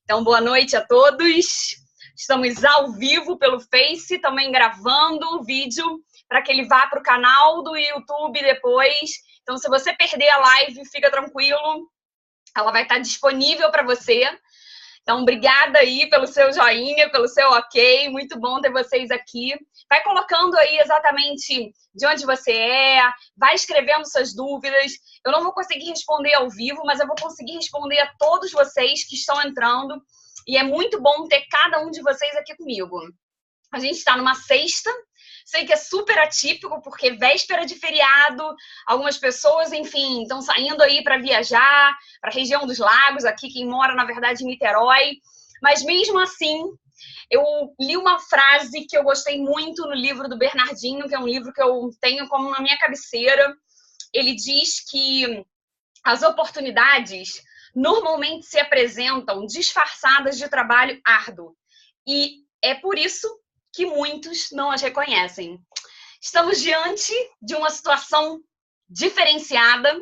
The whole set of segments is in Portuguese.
Então, boa noite a todos. Estamos ao vivo pelo Face, também gravando o vídeo para que ele vá para o canal do YouTube depois. Então, se você perder a live, fica tranquilo. Ela vai estar disponível para você. Então, obrigada aí pelo seu joinha, pelo seu ok. Muito bom ter vocês aqui. Vai colocando aí exatamente de onde você é, vai escrevendo suas dúvidas. Eu não vou conseguir responder ao vivo, mas eu vou conseguir responder a todos vocês que estão entrando. E é muito bom ter cada um de vocês aqui comigo. A gente está numa sexta. Sei que é super atípico, porque véspera de feriado, algumas pessoas, enfim, estão saindo aí para viajar, para a região dos lagos, aqui quem mora, na verdade, em Niterói. Mas mesmo assim, eu li uma frase que eu gostei muito no livro do Bernardinho, que é um livro que eu tenho como na minha cabeceira. Ele diz que as oportunidades normalmente se apresentam disfarçadas de trabalho árduo. E é por isso que muitos não as reconhecem. Estamos diante de uma situação diferenciada,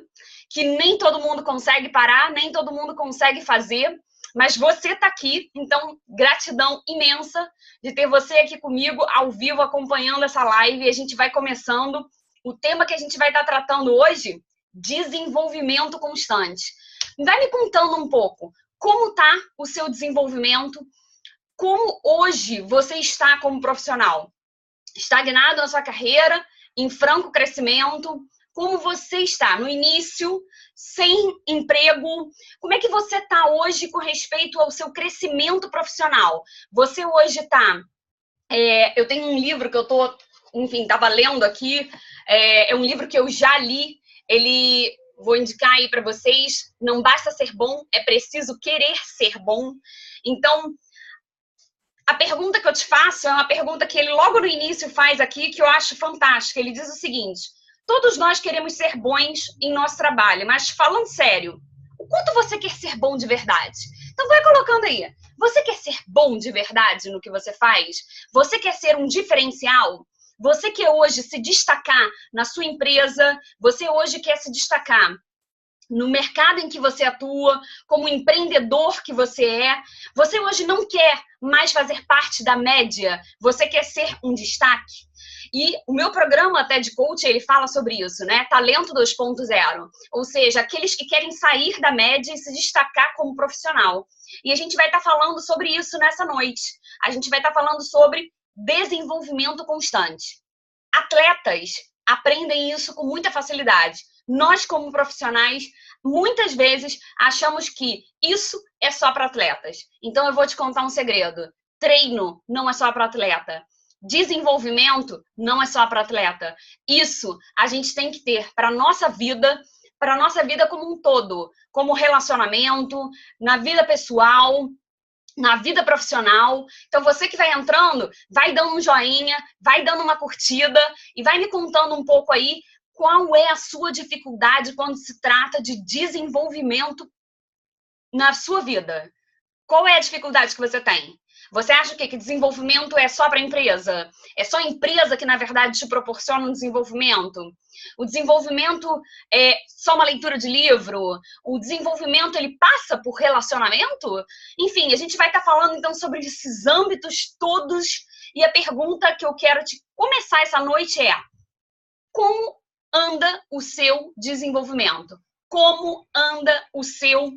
que nem todo mundo consegue parar, nem todo mundo consegue fazer, mas você está aqui, então gratidão imensa de ter você aqui comigo, ao vivo, acompanhando essa live, e a gente vai começando. O tema que a gente vai estar tratando hoje, desenvolvimento constante. Vai me contando um pouco, como está o seu desenvolvimento? Como hoje você está como profissional? Estagnado na sua carreira, em franco crescimento? Como você está no início, sem emprego? Como é que você está hoje com respeito ao seu crescimento profissional? Você hoje está... eu tenho um livro que eu estou, enfim, estava lendo aqui. É um livro que eu já li. Vou indicar aí para vocês. Não basta ser bom, é preciso querer ser bom. Então, a pergunta que eu te faço é uma pergunta que ele logo no início faz aqui, que eu acho fantástica. Ele diz o seguinte: todos nós queremos ser bons em nosso trabalho, mas falando sério, o quanto você quer ser bom de verdade? Então vai colocando aí. Você quer ser bom de verdade no que você faz? Você quer ser um diferencial? Você quer hoje se destacar na sua empresa? Você hoje quer se destacar no mercado em que você atua, como empreendedor que você é? Você hoje não quer mais fazer parte da média, você quer ser um destaque? E o meu programa TED Coach, ele fala sobre isso, né? Talento 2.0, ou seja, aqueles que querem sair da média e se destacar como profissional. E a gente vai estar falando sobre isso nessa noite. A gente vai estar falando sobre desenvolvimento constante. Atletas aprendem isso com muita facilidade. Nós, como profissionais, muitas vezes achamos que isso é só para atletas. Então, eu vou te contar um segredo. Treino não é só para atleta. Desenvolvimento não é só para atleta. Isso a gente tem que ter para a nossa vida como um todo. Como relacionamento, na vida pessoal, na vida profissional. Então, você que vai entrando, vai dando um joinha, vai dando uma curtida e vai me contando um pouco aí qual é a sua dificuldade quando se trata de desenvolvimento na sua vida. Qual é a dificuldade que você tem? Você acha o quê? Que desenvolvimento é só para a empresa? É só a empresa que, na verdade, te proporciona um desenvolvimento? O desenvolvimento é só uma leitura de livro? O desenvolvimento, ele passa por relacionamento? Enfim, a gente vai estar falando, então, sobre esses âmbitos todos. E a pergunta que eu quero te começar essa noite é: como anda o seu desenvolvimento? Como anda o seu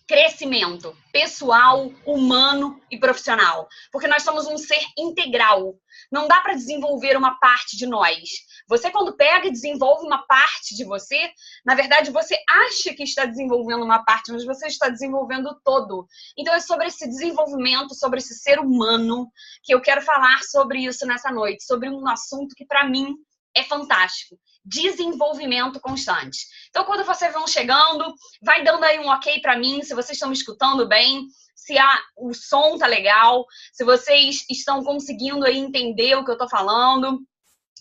crescimento pessoal, humano e profissional? Porque nós somos um ser integral. Não dá para desenvolver uma parte de nós. Você, quando pega e desenvolve uma parte de você, na verdade, você acha que está desenvolvendo uma parte, mas você está desenvolvendo o todo. Então, é sobre esse desenvolvimento, sobre esse ser humano, que eu quero falar sobre isso nessa noite, sobre um assunto que, para mim, é fantástico. Desenvolvimento constante. Então, quando vocês vão chegando, vai dando aí um ok para mim, se vocês estão me escutando bem, se o som tá legal, se vocês estão conseguindo aí entender o que eu tô falando,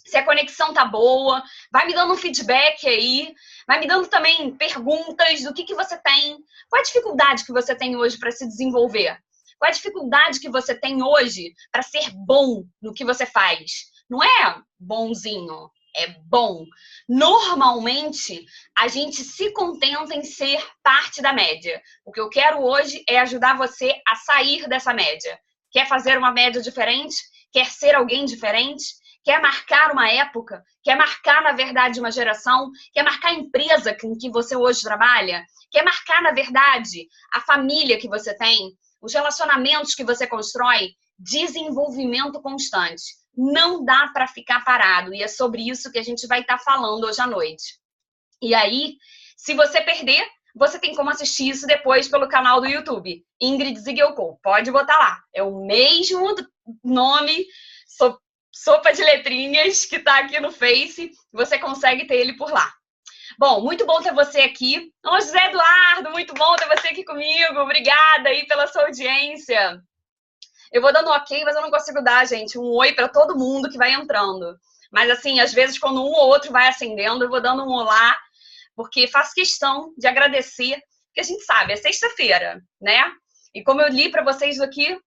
se a conexão tá boa. Vai me dando um feedback aí, vai me dando também perguntas do que você tem. Qual a dificuldade que você tem hoje para se desenvolver? Qual a dificuldade que você tem hoje para ser bom no que você faz? Não é bonzinho, é bom. Normalmente, a gente se contenta em ser parte da média. O que eu quero hoje é ajudar você a sair dessa média. Quer fazer uma média diferente? Quer ser alguém diferente? Quer marcar uma época? Quer marcar, na verdade, uma geração? Quer marcar a empresa com que você hoje trabalha? Quer marcar, na verdade, a família que você tem? Os relacionamentos que você constrói? Desenvolvimento constante. Não dá para ficar parado. E é sobre isso que a gente vai estar falando hoje à noite. E aí, se você perder, você tem como assistir isso depois pelo canal do YouTube. Ingrid Zigelko. Pode botar lá. É o mesmo nome, sopa de letrinhas, que está aqui no Face. Você consegue ter ele por lá. Bom, muito bom ter você aqui. Ô, José Eduardo, muito bom ter você aqui comigo. Obrigada aí pela sua audiência. Eu vou dando ok, mas eu não consigo dar, gente, um oi para todo mundo que vai entrando. Mas, assim, às vezes, quando um ou outro vai acendendo, eu vou dando um olá, porque faço questão de agradecer, porque a gente sabe, é sexta-feira, né? E como eu li para vocês aqui,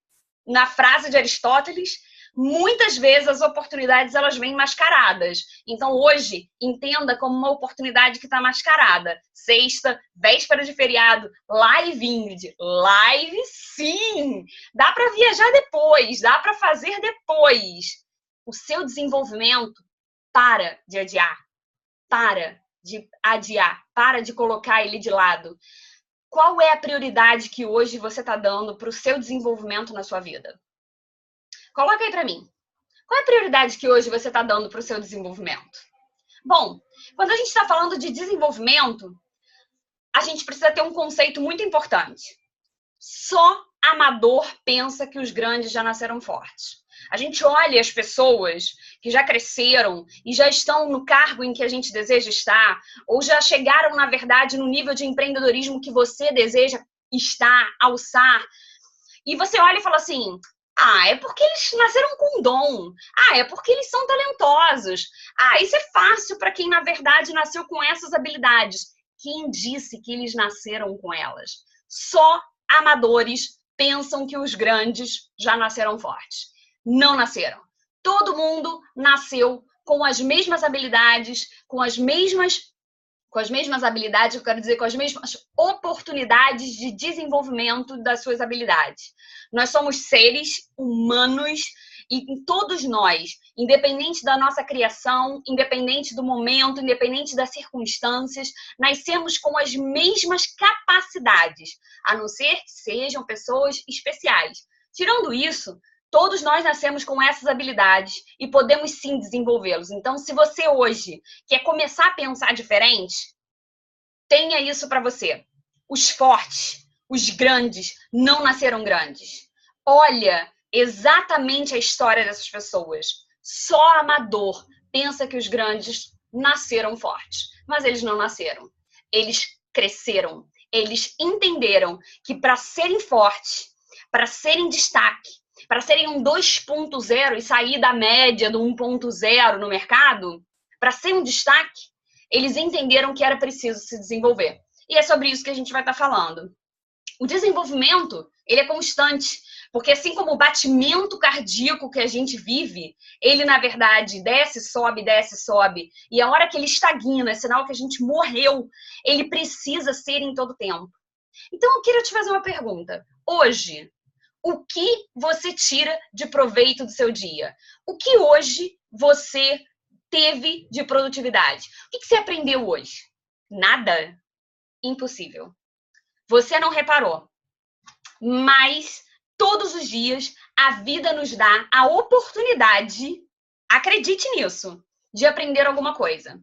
na frase de Aristóteles, muitas vezes as oportunidades elas vêm mascaradas. Então hoje, entenda como uma oportunidade que está mascarada. Sexta, véspera de feriado, live, Ingrid. Live sim! Dá para viajar depois, dá para fazer depois. O seu desenvolvimento para de adiar. Para de adiar. Para de colocar ele de lado. Qual é a prioridade que hoje você está dando para o seu desenvolvimento na sua vida? Coloca aí para mim. Qual é a prioridade que hoje você está dando para o seu desenvolvimento? Bom, quando a gente está falando de desenvolvimento, a gente precisa ter um conceito muito importante. Só amador pensa que os grandes já nasceram fortes. A gente olha as pessoas que já cresceram e já estão no cargo em que a gente deseja estar, ou já chegaram, na verdade, no nível de empreendedorismo que você deseja estar, alçar, e você olha e fala assim: ah, é porque eles nasceram com dom. Ah, é porque eles são talentosos. Ah, isso é fácil para quem, na verdade, nasceu com essas habilidades. Quem disse que eles nasceram com elas? Só amadores pensam que os grandes já nasceram fortes. Não nasceram. Todo mundo nasceu com as mesmas habilidades, com as mesmas habilidades, eu quero dizer, com as mesmas oportunidades de desenvolvimento das suas habilidades. Nós somos seres humanos e todos nós, independente da nossa criação, independente do momento, independente das circunstâncias, nascemos com as mesmas capacidades, a não ser que sejam pessoas especiais. Tirando isso, todos nós nascemos com essas habilidades e podemos sim desenvolvê-los. Então, se você hoje quer começar a pensar diferente, tenha isso para você. Os fortes, os grandes, não nasceram grandes. Olha exatamente a história dessas pessoas. Só amador pensa que os grandes nasceram fortes, mas eles não nasceram. Eles cresceram. Eles entenderam que para serem fortes, para serem destaque, para serem um 2.0 e sair da média do 1.0 no mercado, para ser um destaque, eles entenderam que era preciso se desenvolver. E é sobre isso que a gente vai estar falando. O desenvolvimento, ele é constante, porque assim como o batimento cardíaco que a gente vive, ele, na verdade, desce, sobe, e a hora que ele estagna, é sinal que a gente morreu, ele precisa ser em todo tempo. Então, eu queria te fazer uma pergunta. Hoje, o que você tira de proveito do seu dia? O que hoje você teve de produtividade? O que você aprendeu hoje? Nada? Impossível. Você não reparou. Mas todos os dias a vida nos dá a oportunidade, acredite nisso, de aprender alguma coisa.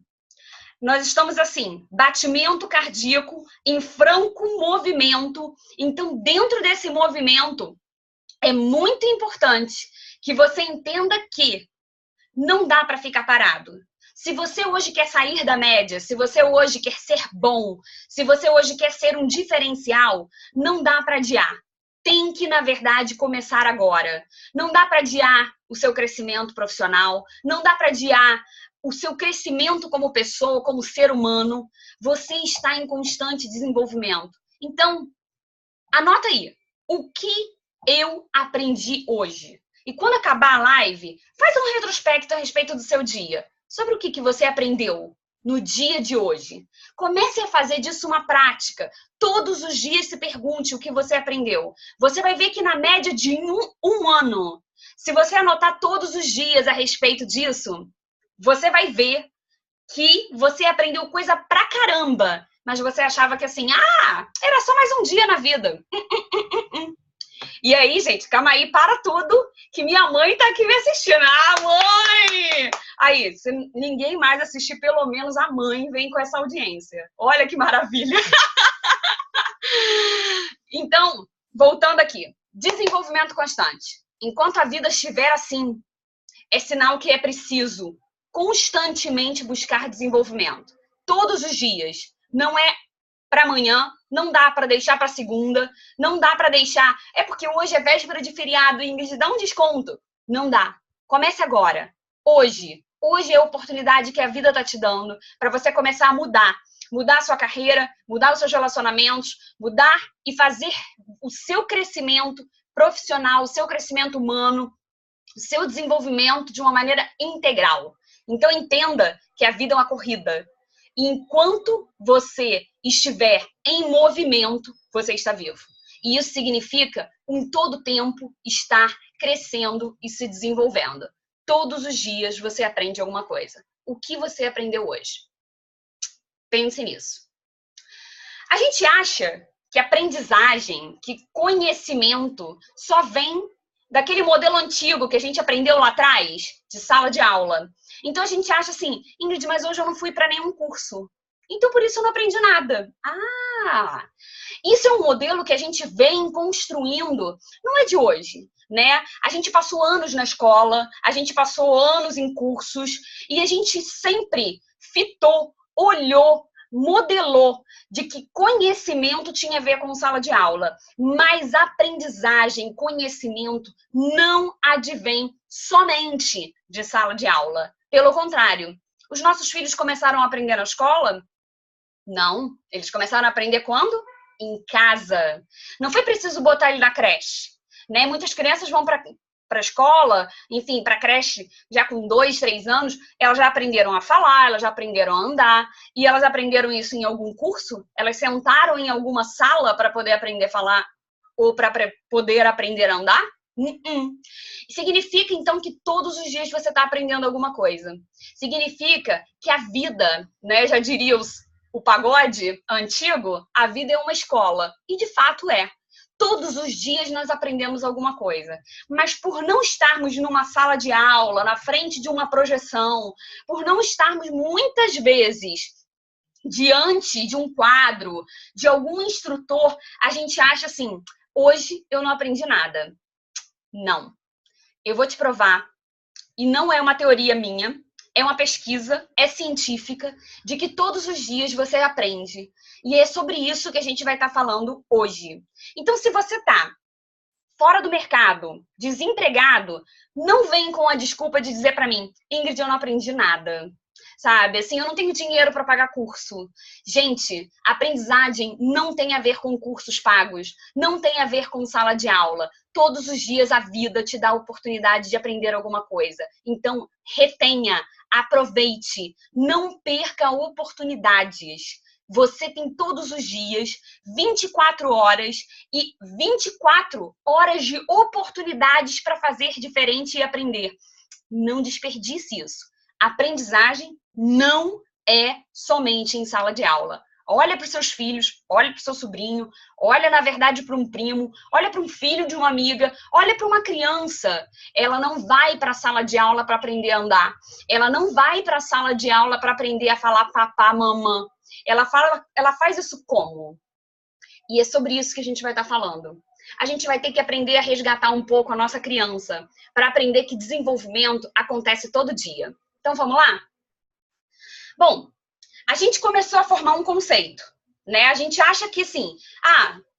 Nós estamos assim, batimento cardíaco em franco movimento. Então, dentro desse movimento, é muito importante que você entenda que não dá para ficar parado. Se você hoje quer sair da média, se você hoje quer ser bom, se você hoje quer ser um diferencial, não dá para adiar. Tem que, na verdade, começar agora. Não dá para adiar o seu crescimento profissional, não dá para adiar o seu crescimento como pessoa, como ser humano. Você está em constante desenvolvimento. Então, anota aí. O que eu aprendi hoje? E quando acabar a live, faz um retrospecto a respeito do seu dia. sobre o que você aprendeu no dia de hoje. Comece a fazer disso uma prática. Todos os dias se pergunte o que você aprendeu. Você vai ver que na média de um ano, se você anotar todos os dias a respeito disso, você vai ver que você aprendeu coisa pra caramba. Mas você achava que assim, era só mais um dia na vida. E aí, gente, calma aí, para tudo, que minha mãe tá aqui me assistindo. Mãe! Aí, se ninguém mais assistir, pelo menos a mãe vem com essa audiência. Olha que maravilha! Então, voltando aqui. Desenvolvimento constante. Enquanto a vida estiver assim, é sinal que é preciso constantemente buscar desenvolvimento. Todos os dias. Não é para amanhã, não dá para deixar para segunda, não dá para deixar. É porque hoje é véspera de feriado, Ingrid, dá um desconto. Não dá. Comece agora. Hoje. Hoje é a oportunidade que a vida tá te dando para você começar a mudar. Mudar a sua carreira, mudar os seus relacionamentos, mudar e fazer o seu crescimento profissional, o seu crescimento humano, o seu desenvolvimento de uma maneira integral. Então entenda que a vida é uma corrida. E enquanto você estiver em movimento, você está vivo. E isso significa, em todo tempo, estar crescendo e se desenvolvendo. Todos os dias você aprende alguma coisa. O que você aprendeu hoje? Pense nisso. A gente acha que aprendizagem, que conhecimento só vem daquele modelo antigo que a gente aprendeu lá atrás, de sala de aula. Então a gente acha assim, Ingrid, mas hoje eu não fui para nenhum curso. Então por isso eu não aprendi nada. Isso é um modelo que a gente vem construindo, não é de hoje, né? A gente passou anos na escola, a gente passou anos em cursos e a gente sempre fitou, olhou, modelou de que conhecimento tinha a ver com sala de aula, mas aprendizagem, conhecimento não advém somente de sala de aula. Pelo contrário, os nossos filhos começaram a aprender na escola? Não, eles começaram a aprender quando? Em casa. Não foi preciso botar ele na creche, né? Muitas crianças vão para a escola, enfim, para a creche, já com 2, 3 anos, elas já aprenderam a falar, elas já aprenderam a andar, e elas aprenderam isso em algum curso? Elas sentaram em alguma sala para poder aprender a falar ou para poder aprender a andar? Significa, então, que todos os dias você está aprendendo alguma coisa. Significa que a vida, né, já diria o pagode antigo, a vida é uma escola. E, de fato, é. Todos os dias nós aprendemos alguma coisa. Mas por não estarmos numa sala de aula, na frente de uma projeção, por não estarmos muitas vezes diante de um quadro, de algum instrutor, a gente acha assim, hoje eu não aprendi nada. Não. Eu vou te provar, e não é uma teoria minha, é uma pesquisa, é científica, de que todos os dias você aprende. E é sobre isso que a gente vai estar falando hoje. Então, se você está fora do mercado, desempregado, não vem com a desculpa de dizer para mim, Ingrid, eu não aprendi nada. Sabe, assim, eu não tenho dinheiro para pagar curso. Gente, aprendizagem não tem a ver com cursos pagos, não tem a ver com sala de aula. Todos os dias a vida te dá a oportunidade de aprender alguma coisa. Então, retenha, aproveite, não perca oportunidades. Você tem todos os dias 24 horas e 24 horas de oportunidades para fazer diferente e aprender. Não desperdice isso. Aprendizagem não é somente em sala de aula. Olha para os seus filhos, olha para o seu sobrinho, olha, na verdade, para um primo, olha para um filho de uma amiga, olha para uma criança. Ela não vai para a sala de aula para aprender a andar. Ela não vai para a sala de aula para aprender a falar papá, mamã. Ela faz isso como? E é sobre isso que a gente vai estar falando. A gente vai ter que aprender a resgatar um pouco a nossa criança para aprender que desenvolvimento acontece todo dia. Então, vamos lá? Bom, a gente começou a formar um conceito, né? A gente acha que, assim,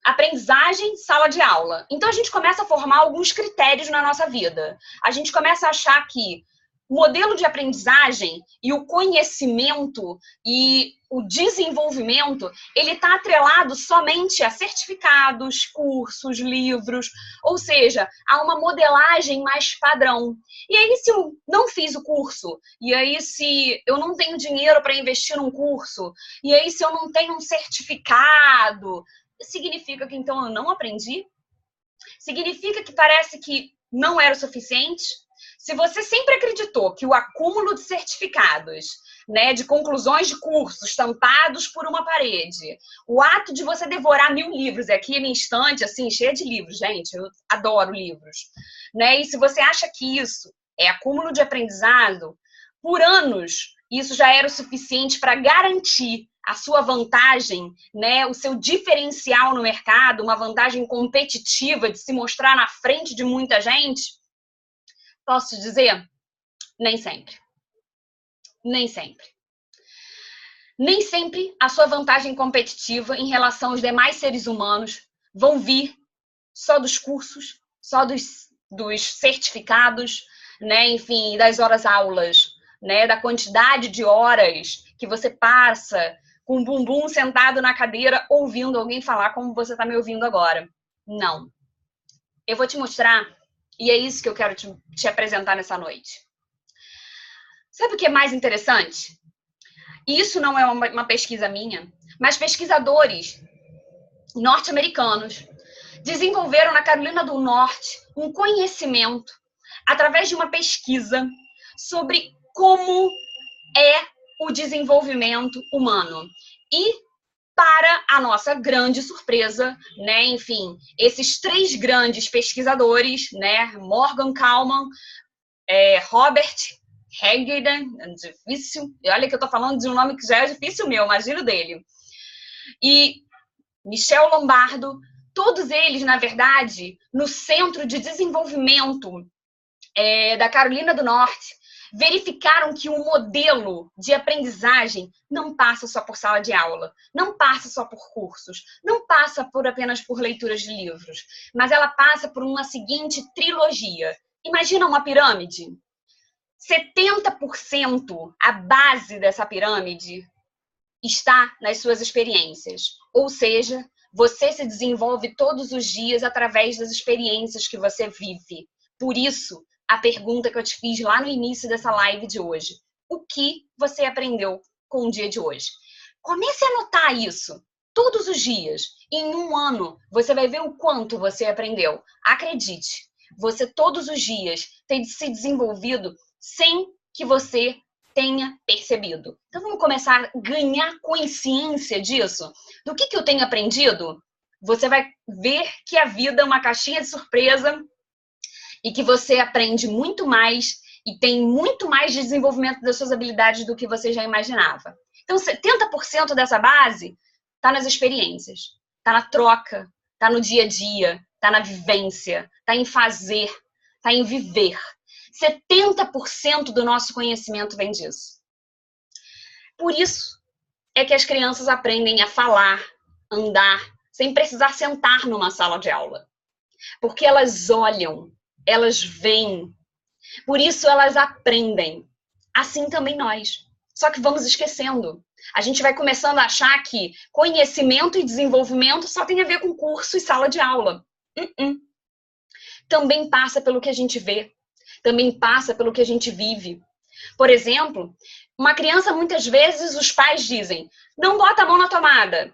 aprendizagem, sala de aula. Então, a gente começa a formar alguns critérios na nossa vida. A gente começa a achar que o modelo de aprendizagem e o conhecimento e o desenvolvimento, ele está atrelado somente a certificados, cursos, livros, ou seja, a uma modelagem mais padrão. E aí, se eu não fiz o curso, e aí se eu não tenho dinheiro para investir num curso, e aí se eu não tenho um certificado, significa que então eu não aprendi? Significa que parece que não era o suficiente? Se você sempre acreditou que o acúmulo de certificados, né, de conclusões de cursos estampados por uma parede, o ato de você devorar 1000 livros, aqui a minha estante, assim, cheia de livros, gente, eu adoro livros, né? E se você acha que isso é acúmulo de aprendizado, por anos, isso já era o suficiente para garantir a sua vantagem, né, o seu diferencial no mercado, uma vantagem competitiva de se mostrar na frente de muita gente, posso te dizer? Nem sempre. Nem sempre. Nem sempre a sua vantagem competitiva em relação aos demais seres humanos vão vir só dos cursos, só dos certificados, né, enfim, das horas aulas, né, da quantidade de horas que você passa com o bumbum sentado na cadeira ouvindo alguém falar como você está me ouvindo agora. Não. Eu vou te mostrar, e é isso que eu quero te apresentar nessa noite. Sabe o que é mais interessante? Isso não é uma pesquisa minha, mas pesquisadores norte-americanos desenvolveram na Carolina do Norte um conhecimento através de uma pesquisa sobre como é o desenvolvimento humano. E, para a nossa grande surpresa, né, enfim, esses 3 grandes pesquisadores, né, Morgan Kalman, Robert Hageden, difícil, e olha que eu tô falando de um nome que já é difícil meu, imagino dele, e Michel Lombardo, todos eles, na verdade, no Centro de Desenvolvimento da Carolina do Norte, verificaram que o modelo de aprendizagem não passa só por sala de aula, não passa só por cursos, não passa apenas por leituras de livros, mas ela passa por uma seguinte trilogia. Imagina uma pirâmide. 70% a base dessa pirâmide está nas suas experiências. Ou seja, você se desenvolve todos os dias através das experiências que você vive. Por isso, a pergunta que eu te fiz lá no início dessa live de hoje. O que você aprendeu com o dia de hoje? Comece a anotar isso todos os dias. Em um ano, você vai ver o quanto você aprendeu. Acredite, você todos os dias tem se desenvolvido sem que você tenha percebido. Então, vamos começar a ganhar consciência disso. Do que eu tenho aprendido? Você vai ver que a vida é uma caixinha de surpresa e que você aprende muito mais e tem muito mais de desenvolvimento das suas habilidades do que você já imaginava. Então, 70% dessa base está nas experiências, está na troca, está no dia a dia, está na vivência, está em fazer, está em viver. 70% do nosso conhecimento vem disso. Por isso é que as crianças aprendem a falar, andar, sem precisar sentar numa sala de aula. Porque elas olham, elas veem. Por isso elas aprendem. Assim também nós. Só que vamos esquecendo. A gente vai começando a achar que conhecimento e desenvolvimento só tem a ver com curso e sala de aula. Também passa pelo que a gente vê. Também passa pelo que a gente vive. Por exemplo, uma criança, muitas vezes, os pais dizem, não bota a mão na tomada.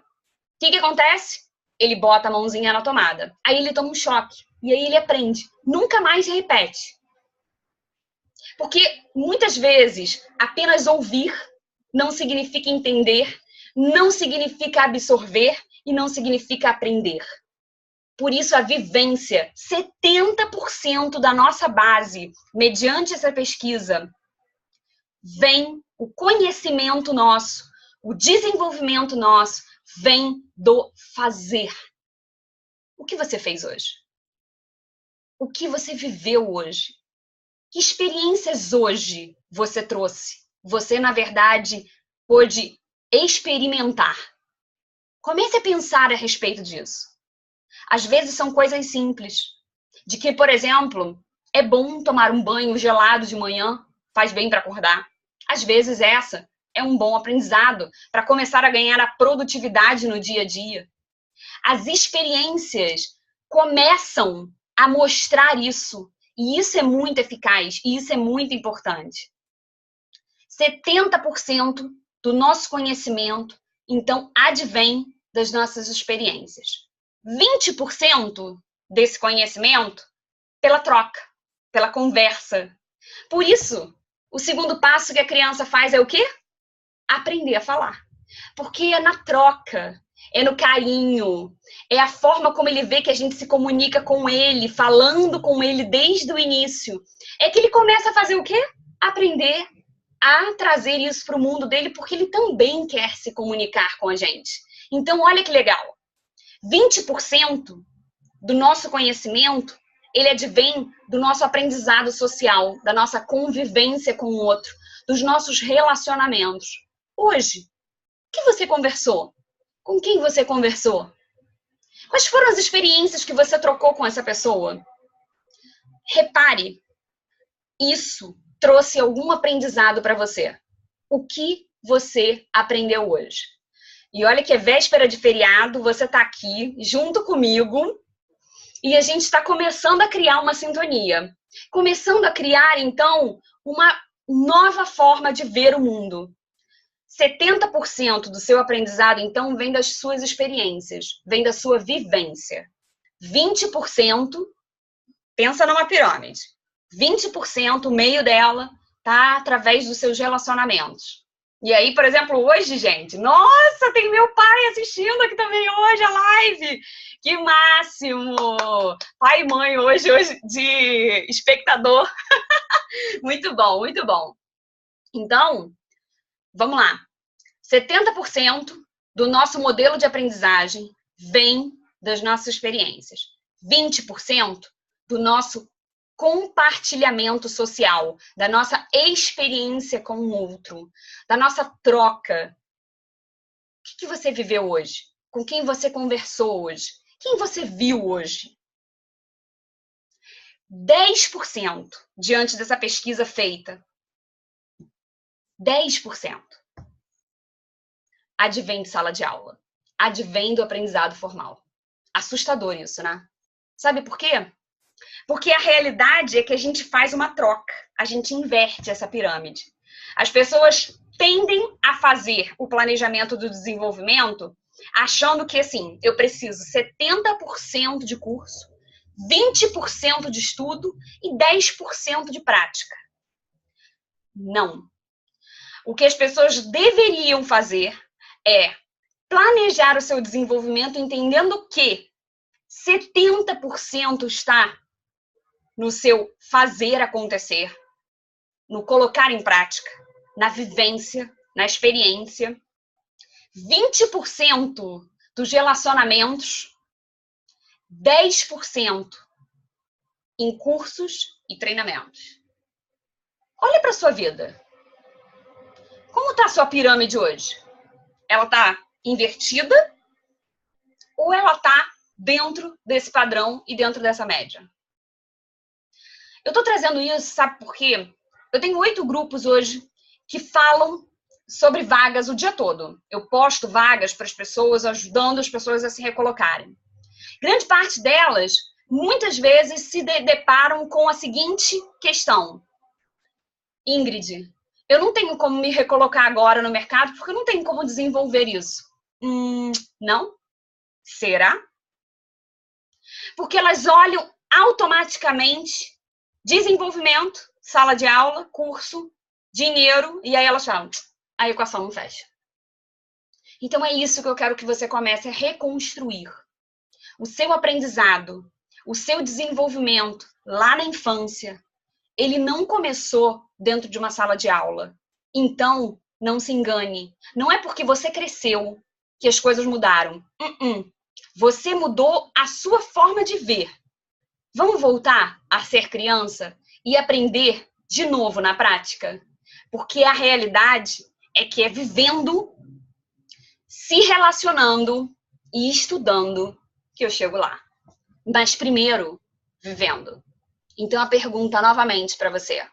O que acontece? Ele bota a mãozinha na tomada. Aí ele toma um choque. E aí ele aprende. Nunca mais repete. Porque, muitas vezes, apenas ouvir não significa entender, não significa absorver e não significa aprender. Por isso, a vivência, 70% da nossa base, mediante essa pesquisa, vem o conhecimento nosso, o desenvolvimento nosso, vem do fazer. O que você fez hoje? O que você viveu hoje? Que experiências hoje você trouxe? Você, na verdade, pôde experimentar. Comece a pensar a respeito disso. Às vezes são coisas simples. De que, por exemplo, é bom tomar um banho gelado de manhã, faz bem para acordar. Às vezes essa é um bom aprendizado para começar a ganhar a produtividade no dia a dia. As experiências começam a mostrar isso. E isso é muito eficaz, e isso é muito importante. 70% do nosso conhecimento, então, advém das nossas experiências. 20% desse conhecimento pela troca, pela conversa. Por isso, o segundo passo que a criança faz é o quê? Aprender a falar. Porque é na troca, é no carinho, é a forma como ele vê que a gente se comunica com ele, falando com ele desde o início. É que ele começa a fazer o quê? Aprender a trazer isso para o mundo dele, porque ele também quer se comunicar com a gente. Então, olha que legal. 20% do nosso conhecimento, ele advém do nosso aprendizado social, da nossa convivência com o outro, dos nossos relacionamentos. Hoje, o que você conversou? Com quem você conversou? Quais foram as experiências que você trocou com essa pessoa? Repare, isso trouxe algum aprendizado para você. O que você aprendeu hoje? E olha que é véspera de feriado, você está aqui junto comigo e a gente está começando a criar uma sintonia. Começando a criar, então, uma nova forma de ver o mundo. 70% do seu aprendizado, então, vem das suas experiências, vem da sua vivência. 20%, pensa numa pirâmide. 20%, o meio dela, tá através dos seus relacionamentos. E aí, por exemplo, hoje, gente, nossa, tem meu pai assistindo aqui também hoje a live. Que máximo! Pai e mãe hoje de espectador. Muito bom, muito bom. Então, vamos lá. 70% do nosso modelo de aprendizagem vem das nossas experiências. 20% do nosso compartilhamento social, da nossa experiência com o outro, da nossa troca. O que você viveu hoje? Com quem você conversou hoje? Quem você viu hoje? 10% diante dessa pesquisa feita. 10% advém de sala de aula. Advém do aprendizado formal. Assustador isso, né? Sabe por quê? Porque a realidade é que a gente faz uma troca, a gente inverte essa pirâmide. As pessoas tendem a fazer o planejamento do desenvolvimento achando que, assim, eu preciso 70% de curso, 20% de estudo e 10% de prática. Não. O que as pessoas deveriam fazer é planejar o seu desenvolvimento entendendo que 70% está no seu fazer acontecer, no colocar em prática, na vivência, na experiência. 20% dos relacionamentos, 10% em cursos e treinamentos. Olha para a sua vida. Como está a sua pirâmide hoje? Ela está invertida ou ela está dentro desse padrão e dentro dessa média? Eu estou trazendo isso, sabe por quê? Eu tenho 8 grupos hoje que falam sobre vagas o dia todo. Eu posto vagas para as pessoas, ajudando as pessoas a se recolocarem. Grande parte delas, muitas vezes, se deparam com a seguinte questão. Ingrid, eu não tenho como me recolocar agora no mercado porque eu não tenho como desenvolver isso. Não? Será? Porque elas olham automaticamente desenvolvimento, sala de aula, curso, dinheiro, e aí elas falam, a equação não fecha. Então é isso que eu quero que você comece a reconstruir. O seu aprendizado, o seu desenvolvimento lá na infância, ele não começou dentro de uma sala de aula. Então, não se engane. Não é porque você cresceu que as coisas mudaram. Você mudou a sua forma de ver. Vamos voltar a ser criança e aprender de novo na prática? Porque a realidade é que é vivendo, se relacionando e estudando que eu chego lá. Mas primeiro, vivendo. Então a pergunta novamente para você.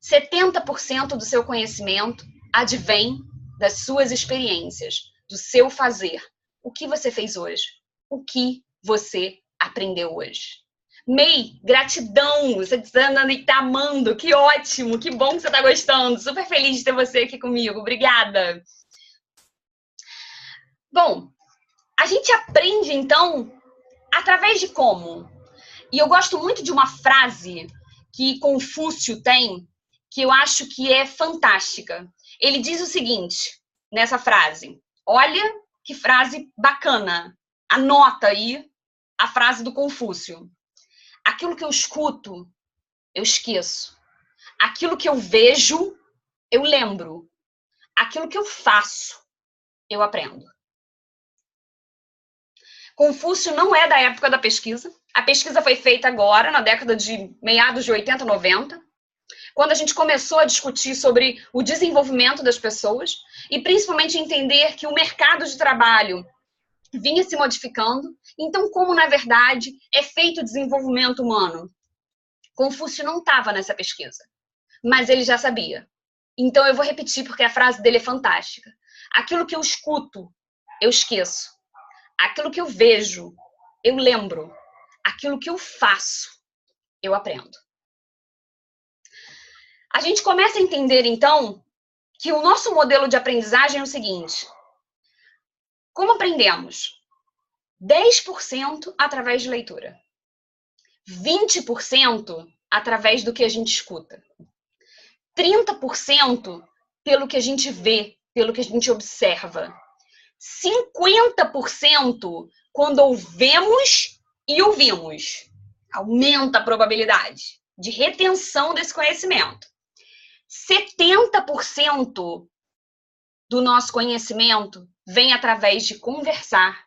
70% do seu conhecimento advém das suas experiências, do seu fazer. O que você fez hoje? O que você aprendeu hoje? May, gratidão, você está amando, que ótimo, que bom que você está gostando, super feliz de ter você aqui comigo, obrigada. Bom, a gente aprende então através de como? E eu gosto muito de uma frase que Confúcio tem, que eu acho que é fantástica. Ele diz o seguinte, nessa frase, olha que frase bacana, anota aí a frase do Confúcio. Aquilo que eu escuto, eu esqueço. Aquilo que eu vejo, eu lembro. Aquilo que eu faço, eu aprendo. Confúcio não é da época da pesquisa. A pesquisa foi feita agora, na década de meados de 80, 90, quando a gente começou a discutir sobre o desenvolvimento das pessoas e principalmente entender que o mercado de trabalho vinha se modificando. Então, como na verdade é feito o desenvolvimento humano? Confúcio não estava nessa pesquisa, mas ele já sabia. Então eu vou repetir porque a frase dele é fantástica. Aquilo que eu escuto, eu esqueço. Aquilo que eu vejo, eu lembro. Aquilo que eu faço, eu aprendo. A gente começa a entender, então, que o nosso modelo de aprendizagem é o seguinte. Como aprendemos? 10% através de leitura. 20% através do que a gente escuta. 30% pelo que a gente vê, pelo que a gente observa. 50% quando ouvemos e ouvimos. Aumenta a probabilidade de retenção desse conhecimento. 70% do nosso conhecimento vem através de conversar,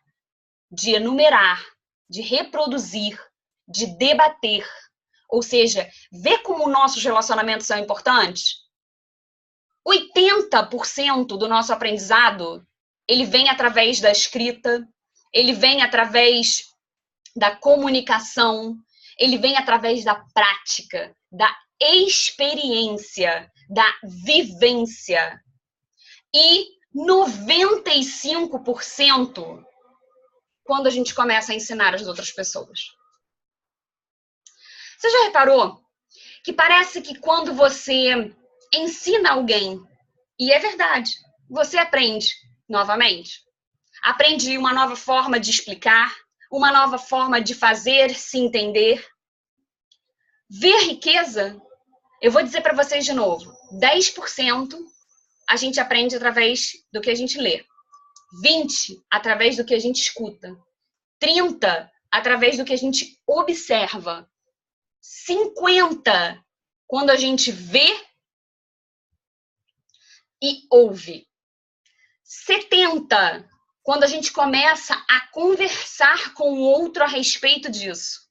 de enumerar, de reproduzir, de debater. Ou seja, ver como nossos relacionamentos são importantes. 80% do nosso aprendizado, ele vem através da escrita, ele vem através da comunicação, ele vem através da prática, da experiência, da vivência. E 95% quando a gente começa a ensinar as outras pessoas. Você já reparou que parece que quando você ensina alguém, e é verdade, você aprende novamente. Aprende uma nova forma de explicar, uma nova forma de fazer se entender. Ver riqueza, eu vou dizer para vocês de novo, 10% a gente aprende através do que a gente lê. 20% através do que a gente escuta. 30% através do que a gente observa. 50% quando a gente vê e ouve. 70% quando a gente começa a conversar com o outro a respeito disso.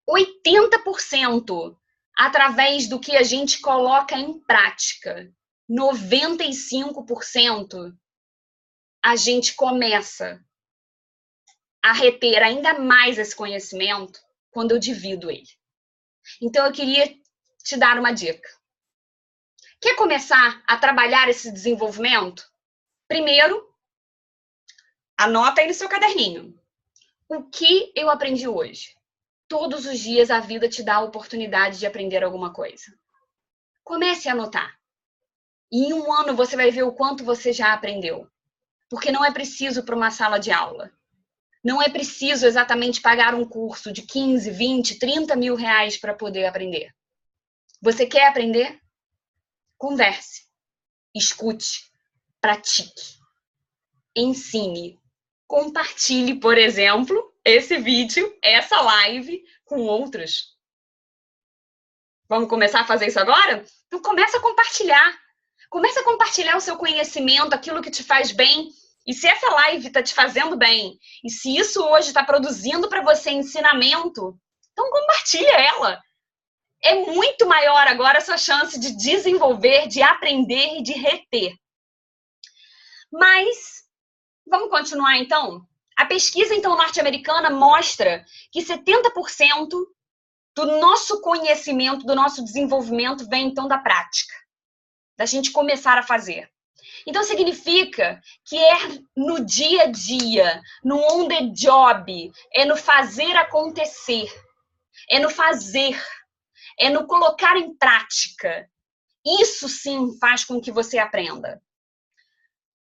80% através do que a gente coloca em prática. 95% a gente começa a reter ainda mais esse conhecimento quando eu divido ele. Então, eu queria te dar uma dica. Quer começar a trabalhar esse desenvolvimento? Primeiro, anota aí no seu caderninho. O que eu aprendi hoje? Todos os dias a vida te dá a oportunidade de aprender alguma coisa. Comece a anotar. E em um ano você vai ver o quanto você já aprendeu. Porque não é preciso para uma sala de aula. Não é preciso exatamente pagar um curso de 15, 20, 30 mil reais para poder aprender. Você quer aprender? Converse, escute, pratique, ensine. Compartilhe, por exemplo, esse vídeo, essa live com outros. Vamos começar a fazer isso agora? Então começa a compartilhar. Começa a compartilhar o seu conhecimento, aquilo que te faz bem. E se essa live está te fazendo bem, e se isso hoje está produzindo para você ensinamento, então compartilha ela. É muito maior agora a sua chance de desenvolver, de aprender e de reter. Mas, vamos continuar então? A pesquisa então norte-americana mostra que 70% do nosso conhecimento, do nosso desenvolvimento, vem então da prática, da gente começar a fazer. Então, significa que é no dia a dia, no on the job, é no fazer acontecer, é no fazer, é no colocar em prática. Isso sim faz com que você aprenda.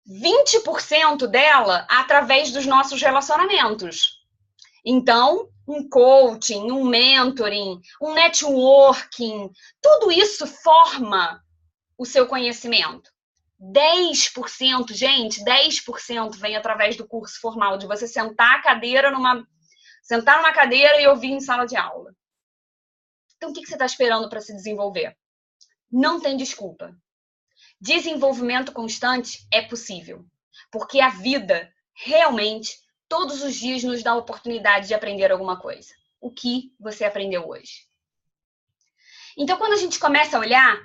20% dela através dos nossos relacionamentos. Então, um coaching, um mentoring, um networking, tudo isso forma o seu conhecimento. 10%, gente, 10% vem através do curso formal, de você sentar numa cadeira e ouvir em sala de aula. Então, o que você está esperando para se desenvolver? Não tem desculpa. Desenvolvimento constante é possível, porque a vida realmente todos os dias nos dá a oportunidade de aprender alguma coisa. O que você aprendeu hoje? Então, quando a gente começa a olhar,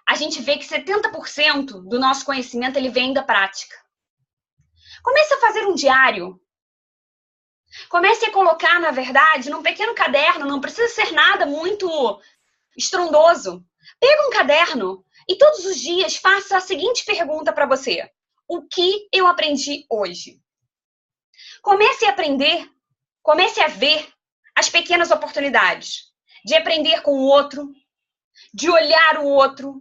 a gente vê que 70% do nosso conhecimento ele vem da prática. Comece a fazer um diário. Comece a colocar, na verdade, num pequeno caderno, não precisa ser nada muito estrondoso. Pega um caderno e todos os dias faça a seguinte pergunta para você: o que eu aprendi hoje? Comece a aprender, comece a ver as pequenas oportunidades de aprender com o outro, de olhar o outro,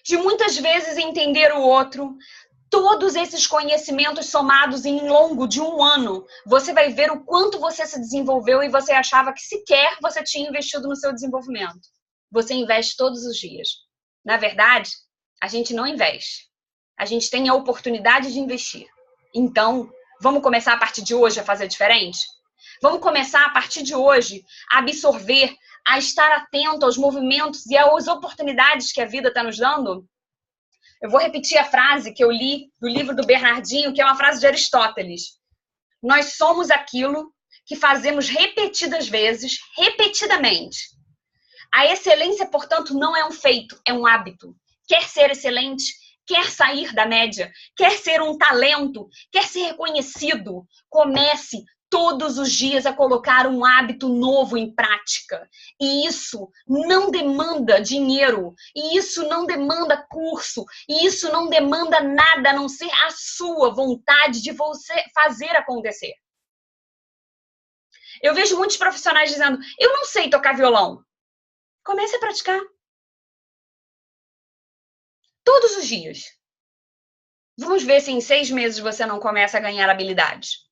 de muitas vezes entender o outro. Todos esses conhecimentos somados em longo de um ano, você vai ver o quanto você se desenvolveu e você achava que sequer você tinha investido no seu desenvolvimento. Você investe todos os dias. Na verdade, a gente não investe. A gente tem a oportunidade de investir. Então, vamos começar a partir de hoje a fazer diferente? Vamos começar a partir de hoje a absorver, a estar atento aos movimentos e às oportunidades que a vida está nos dando? Eu vou repetir a frase que eu li do livro do Bernardinho, que é uma frase de Aristóteles. Nós somos aquilo que fazemos repetidas vezes, repetidamente. A excelência, portanto, não é um feito, é um hábito. Quer ser excelente? Quer sair da média? Quer ser um talento? Quer ser reconhecido? Comece todos os dias a colocar um hábito novo em prática. E isso não demanda dinheiro, e isso não demanda curso, e isso não demanda nada a não ser a sua vontade de você fazer acontecer. Eu vejo muitos profissionais dizendo: eu não sei tocar violão. Comece a praticar. Todos os dias. Vamos ver se em 6 meses você não começa a ganhar habilidades.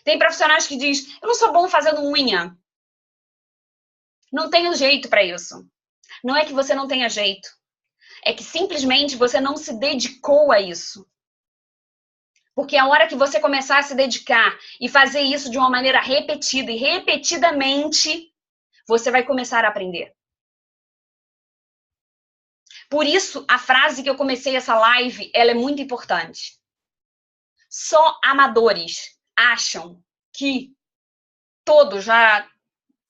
Tem profissionais que dizem: eu não sou bom fazendo unha. Não tenho jeito para isso. Não é que você não tenha jeito. É que simplesmente você não se dedicou a isso. Porque a hora que você começar a se dedicar e fazer isso de uma maneira repetida e repetidamente, você vai começar a aprender. Por isso, a frase que eu comecei essa live, ela é muito importante. Só amadores acham que todos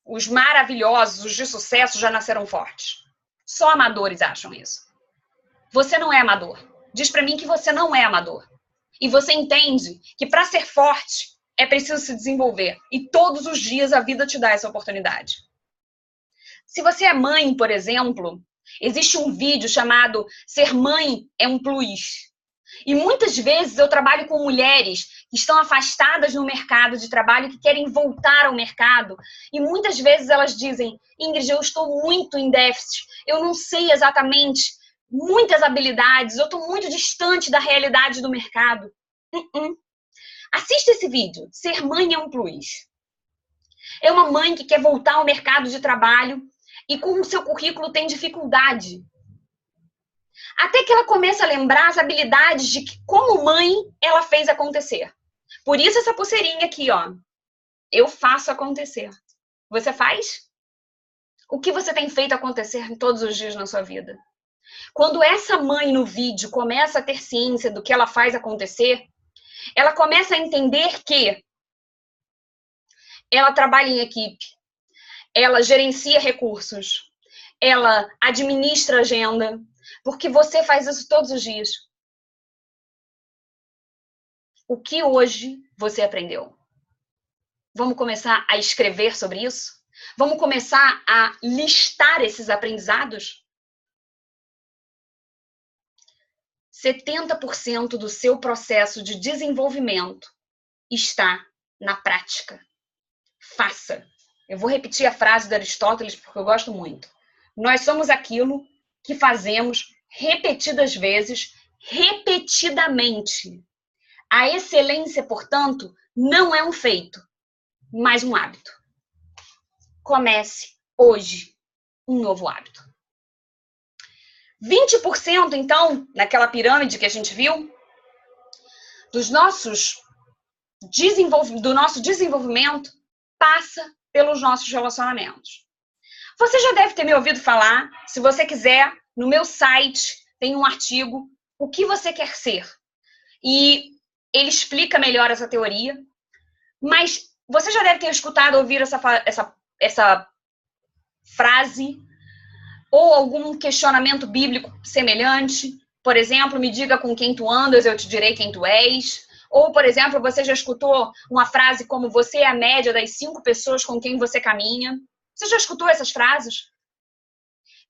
os maravilhosos, os de sucesso já nasceram fortes. Só amadores acham isso. Você não é amador. Diz pra mim que você não é amador. E você entende que para ser forte é preciso se desenvolver. E todos os dias a vida te dá essa oportunidade. Se você é mãe, por exemplo, existe um vídeo chamado Ser Mãe é um Plus. E muitas vezes eu trabalho com mulheres que estão afastadas no mercado de trabalho, que querem voltar ao mercado. E muitas vezes elas dizem: Ingrid, eu estou muito em déficit, eu não sei exatamente muitas habilidades, eu estou muito distante da realidade do mercado. Assista esse vídeo, Ser Mãe é um Plus. É uma mãe que quer voltar ao mercado de trabalho e com o seu currículo tem dificuldade. Até que ela começa a lembrar as habilidades de que, como mãe, ela fez acontecer. Por isso essa pulseirinha aqui, ó. Eu faço acontecer. Você faz? O que você tem feito acontecer todos os dias na sua vida? Quando essa mãe no vídeo começa a ter ciência do que ela faz acontecer, ela começa a entender que ela trabalha em equipe, ela gerencia recursos, ela administra agenda, porque você faz isso todos os dias. O que hoje você aprendeu? Vamos começar a escrever sobre isso? Vamos começar a listar esses aprendizados? 70% do seu processo de desenvolvimento está na prática. Faça. Eu vou repetir a frase de Aristóteles porque eu gosto muito. Nós somos aquilo que fazemos repetidas vezes, repetidamente. A excelência, portanto, não é um feito, mas um hábito. Comece hoje um novo hábito. 20%, então, naquela pirâmide que a gente viu, do nosso desenvolvimento passa pelos nossos relacionamentos. Você já deve ter me ouvido falar, se você quiser, no meu site tem um artigo, O que você quer ser? E ele explica melhor essa teoria, mas você já deve ter escutado ouvir essa frase ou algum questionamento bíblico semelhante. Por exemplo, me diga com quem tu andas, eu te direi quem tu és. Ou, por exemplo, você já escutou uma frase como você é a média das 5 pessoas com quem você caminha? Você já escutou essas frases?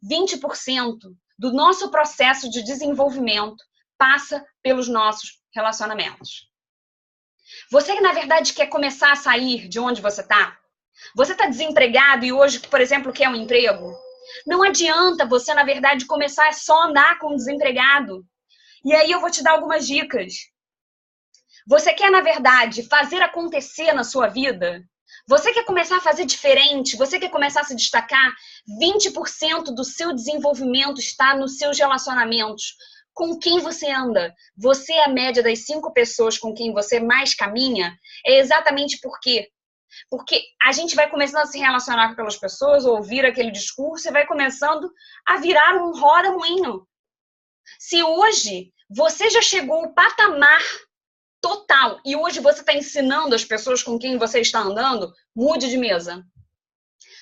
20% do nosso processo de desenvolvimento passa pelos nossos relacionamentos. Você que, na verdade, quer começar a sair de onde você está? Você está desempregado e hoje, por exemplo, quer um emprego? Não adianta você, na verdade, começar só a andar com um desempregado. E aí eu vou te dar algumas dicas. Você quer, na verdade, fazer acontecer na sua vida? Você quer começar a fazer diferente? Você quer começar a se destacar? 20% do seu desenvolvimento está nos seus relacionamentos. Com quem você anda? Você é a média das 5 pessoas com quem você mais caminha? É exatamente por quê? Porque a gente vai começando a se relacionar com aquelas pessoas, ouvir aquele discurso e vai começando a virar um roda-moinho. Se hoje você já chegou ao patamar total e hoje você está ensinando as pessoas com quem você está andando, mude de mesa.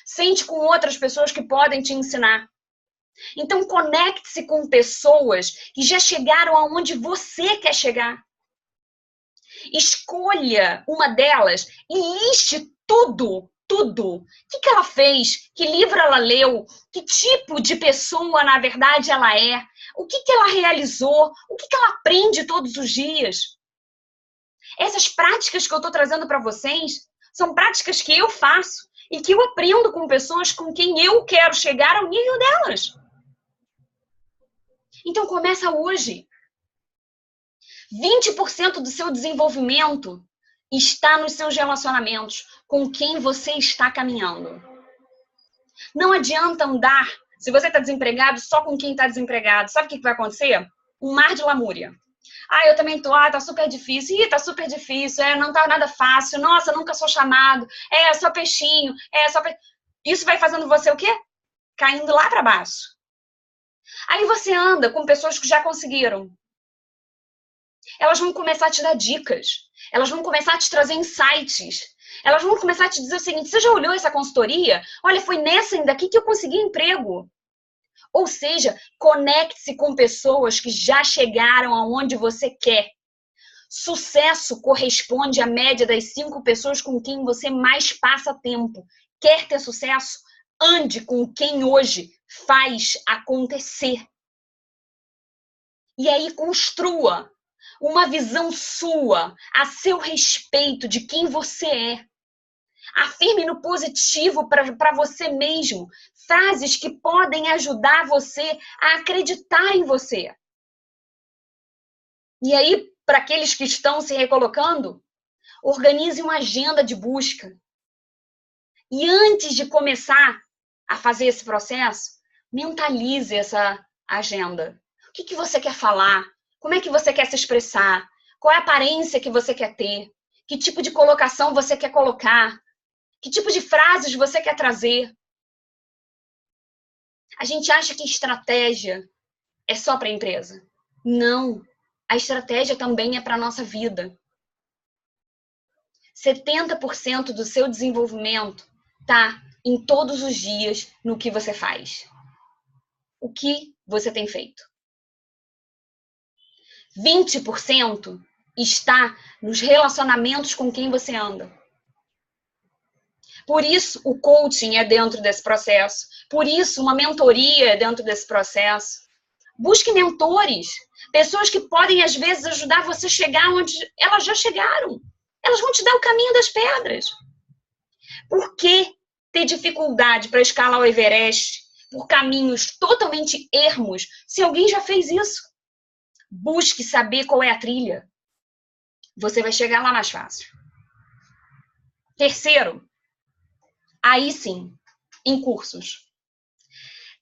Sente com outras pessoas que podem te ensinar. Então, conecte-se com pessoas que já chegaram aonde você quer chegar. Escolha uma delas e liste tudo. O que ela fez, que livro ela leu, que tipo de pessoa, na verdade, ela é, o que ela realizou, o que ela aprende todos os dias. Essas práticas que eu estou trazendo para vocês são práticas que eu faço e que eu aprendo com pessoas com quem eu quero chegar ao nível delas. Então, começa hoje. 20% do seu desenvolvimento está nos seus relacionamentos, com quem você está caminhando. Não adianta andar, se você está desempregado, só com quem está desempregado. Sabe o que vai acontecer? Um mar de lamúria. Eu também tô, tá super difícil. Tá super difícil, não tá nada fácil. Nossa, nunca sou chamado. Só peixinho, Isso vai fazendo você o quê? Caindo lá para baixo. Aí você anda com pessoas que já conseguiram. Elas vão começar a te dar dicas. Elas vão começar a te trazer insights. Elas vão começar a te dizer o seguinte, você já olhou essa consultoria? Olha, foi nessa daqui que eu consegui emprego. Ou seja, conecte-se com pessoas que já chegaram aonde você quer. Sucesso corresponde à média das 5 pessoas com quem você mais passa tempo. Quer ter sucesso? Ande com quem hoje faz acontecer. E aí construa uma visão sua, a seu respeito de quem você é. Afirme no positivo para você mesmo. Frases que podem ajudar você a acreditar em você. E aí, para aqueles que estão se recolocando, organize uma agenda de busca. E antes de começar a fazer esse processo, mentalize essa agenda. O que você quer falar? Como é que você quer se expressar? Qual é a aparência que você quer ter? Que tipo de colocação você quer colocar? Que tipo de frases você quer trazer? A gente acha que estratégia é só para a empresa. Não. A estratégia também é para a nossa vida. 70% do seu desenvolvimento está em todos os dias no que você faz. O que você tem feito? 20% está nos relacionamentos com quem você anda. Por isso, o coaching é dentro desse processo. Por isso, uma mentoria é dentro desse processo. Busque mentores, pessoas que podem, às vezes, ajudar você a chegar onde elas já chegaram. Elas vão te dar o caminho das pedras. Por que ter dificuldade para escalar o Everest por caminhos totalmente ermos se alguém já fez isso? Busque saber qual é a trilha. Você vai chegar lá mais fácil. Terceiro, aí sim, em cursos.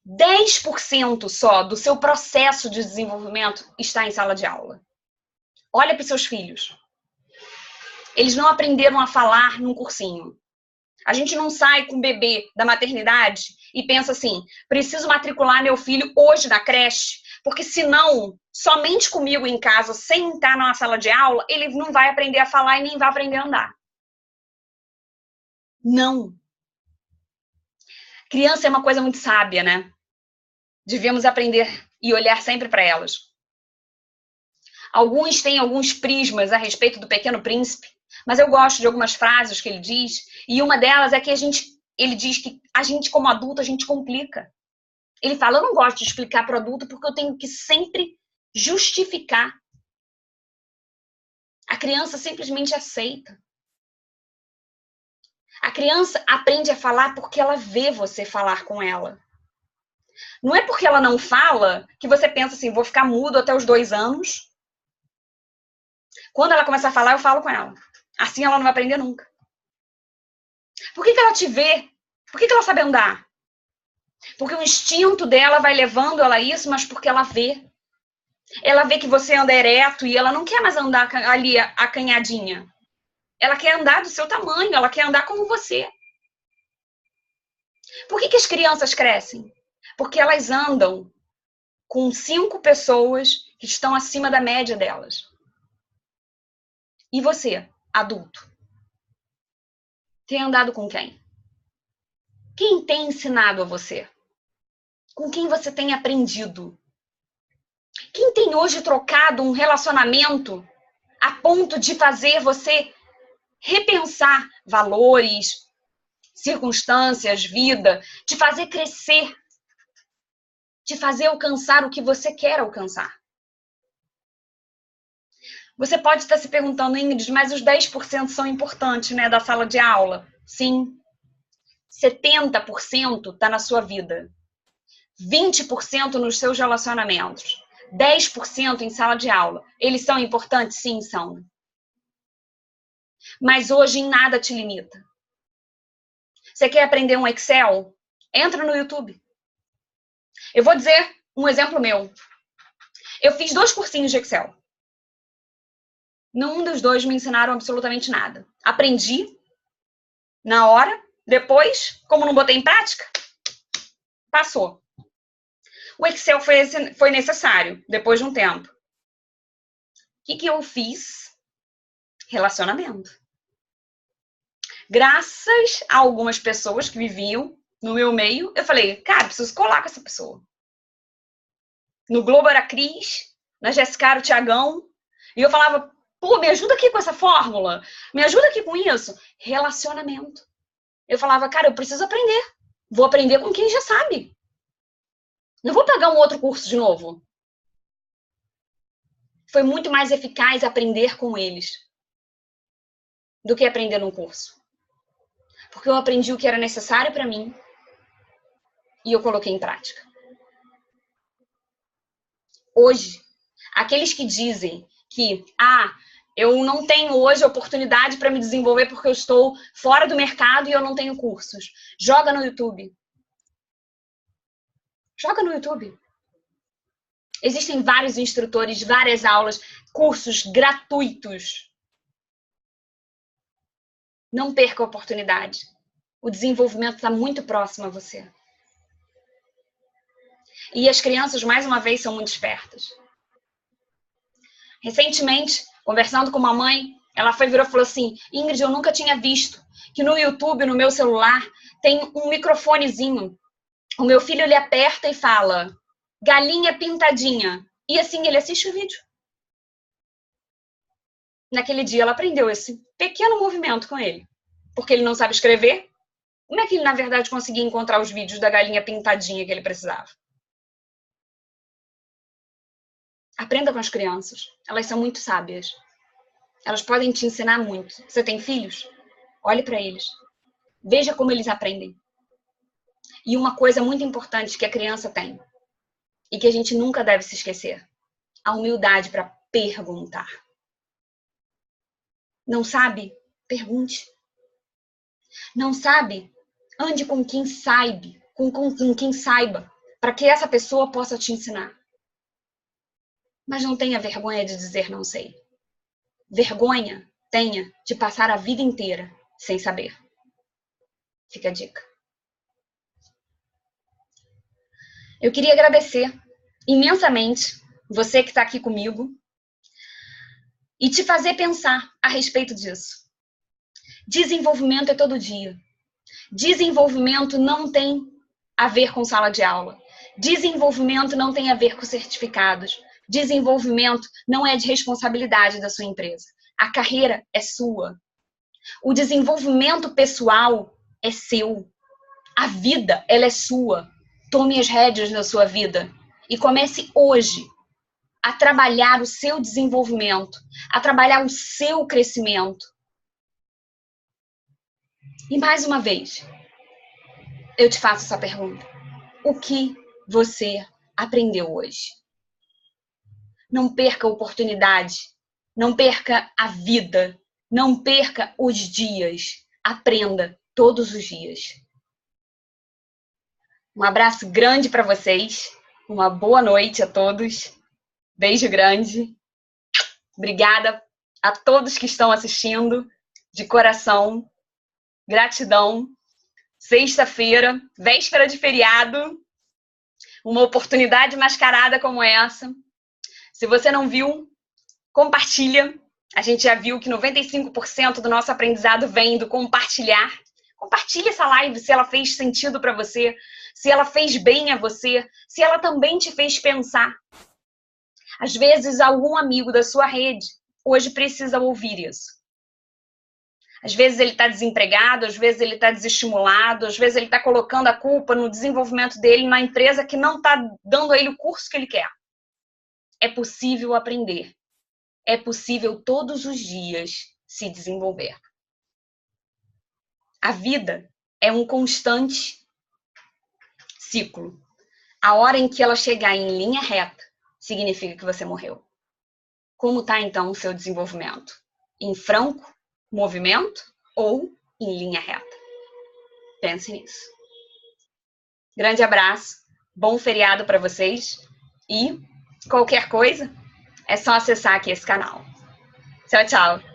10% só do seu processo de desenvolvimento está em sala de aula. Olha para os seus filhos. Eles não aprenderam a falar num cursinho. A gente não sai com o bebê da maternidade e pensa assim, preciso matricular meu filho hoje na creche, porque senão, somente comigo em casa, sem estar numa sala de aula, ele não vai aprender a falar e nem vai aprender a andar. Não. Criança é uma coisa muito sábia, né? Devemos aprender e olhar sempre para elas. Alguns têm alguns prismas a respeito do Pequeno Príncipe, mas eu gosto de algumas frases que ele diz, e uma delas é que ele diz que a gente, como adulto, a gente complica. Ele fala, eu não gosto de explicar para o adulto porque eu tenho que sempre justificar. A criança simplesmente aceita. A criança aprende a falar porque ela vê você falar com ela. Não é porque ela não fala que você pensa assim, vou ficar mudo até os 2 anos. Quando ela começar a falar, eu falo com ela. Assim ela não vai aprender nunca. Por que ela te vê? Por que ela sabe andar? Porque o instinto dela vai levando ela a isso, mas porque ela vê. Ela vê que você anda ereto e ela não quer mais andar ali acanhadinha. Ela quer andar do seu tamanho, ela quer andar como você. Por que as crianças crescem? Porque elas andam com 5 pessoas que estão acima da média delas. E você, adulto? Tem andado com quem? Quem tem ensinado a você? Com quem você tem aprendido? Quem tem hoje trocado um relacionamento a ponto de fazer você repensar valores, circunstâncias, vida, de fazer crescer, de fazer alcançar o que você quer alcançar? Você pode estar se perguntando, Ingrid, mas os 10% são importantes, né, da sala de aula? Sim. 70% está na sua vida. 20% nos seus relacionamentos. 10% em sala de aula. Eles são importantes? Sim, são. Mas hoje em nada te limita. Você quer aprender um Excel? Entra no YouTube. Eu vou dizer um exemplo meu. Eu fiz 2 cursinhos de Excel. Nenhum dos 2 me ensinaram absolutamente nada. Aprendi na hora, depois, como não botei em prática, passou. O Excel foi necessário, depois de um tempo. O que eu fiz? Relacionamento. Graças a algumas pessoas que viviam no meu meio, eu falei, cara, preciso colar com essa pessoa. No Globo era a Cris, na Jéssica era o Tiagão, e eu falava, pô, me ajuda aqui com essa fórmula, me ajuda aqui com isso. Relacionamento. Eu falava, cara, eu preciso aprender. Vou aprender com quem já sabe. Não vou pagar um outro curso de novo. Foi muito mais eficaz aprender com eles do que aprender num curso. Porque eu aprendi o que era necessário para mim e eu coloquei em prática. Hoje, aqueles que dizem que, eu não tenho hoje oportunidade para me desenvolver porque eu estou fora do mercado e eu não tenho cursos. Joga no YouTube. Joga no YouTube. Existem vários instrutores, várias aulas, cursos gratuitos. Não perca a oportunidade. O desenvolvimento está muito próximo a você. E as crianças, mais uma vez, são muito espertas. Recentemente, conversando com uma mãe, ela virou e falou assim, Ingrid, eu nunca tinha visto que no YouTube, no meu celular, tem um microfonezinho. O meu filho, ele aperta e fala, galinha pintadinha. E assim ele assiste o vídeo. Naquele dia ela aprendeu esse pequeno movimento com ele. Porque ele não sabe escrever, Como é que ele, na verdade, conseguia encontrar os vídeos da galinha pintadinha que ele precisava? Aprenda com as crianças. Elas são muito sábias. Elas podem te ensinar muito. Você tem filhos? Olhe para eles. Veja como eles aprendem. E uma coisa muito importante que a criança tem, e que a gente nunca deve se esquecer, a humildade para perguntar. Não sabe? Pergunte. Não sabe? Ande com quem saiba, com quem saiba, para que essa pessoa possa te ensinar. Mas não tenha vergonha de dizer não sei. Vergonha tenha de passar a vida inteira sem saber. Fica a dica. Eu queria agradecer imensamente você que está aqui comigo e te fazer pensar a respeito disso. Desenvolvimento é todo dia. Desenvolvimento não tem a ver com sala de aula. Desenvolvimento não tem a ver com certificados. Desenvolvimento não é de responsabilidade da sua empresa. A carreira é sua. O desenvolvimento pessoal é seu. A vida, ela é sua. Tome as rédeas da sua vida e comece hoje a trabalhar o seu desenvolvimento, a trabalhar o seu crescimento. E mais uma vez, eu te faço essa pergunta. O que você aprendeu hoje? Não perca a oportunidade, não perca a vida, não perca os dias. Aprenda todos os dias. Um abraço grande para vocês, uma boa noite a todos, beijo grande, obrigada a todos que estão assistindo, de coração, gratidão. Sexta-feira, véspera de feriado, uma oportunidade mascarada como essa. Se você não viu, compartilha. A gente já viu que 95% do nosso aprendizado vem do compartilhar. Compartilha essa live se ela fez sentido para você, se ela fez bem a você, se ela também te fez pensar. Às vezes, algum amigo da sua rede hoje precisa ouvir isso. Às vezes ele está desempregado, às vezes ele está desestimulado, às vezes ele está colocando a culpa no desenvolvimento dele na empresa que não está dando a ele o curso que ele quer. É possível aprender. É possível todos os dias se desenvolver. A vida é um constante ciclo. A hora em que ela chegar em linha reta, significa que você morreu. Como está, então, o seu desenvolvimento? Em franco movimento ou em linha reta? Pense nisso. Grande abraço, bom feriado para vocês e qualquer coisa é só acessar aqui esse canal. Tchau, tchau!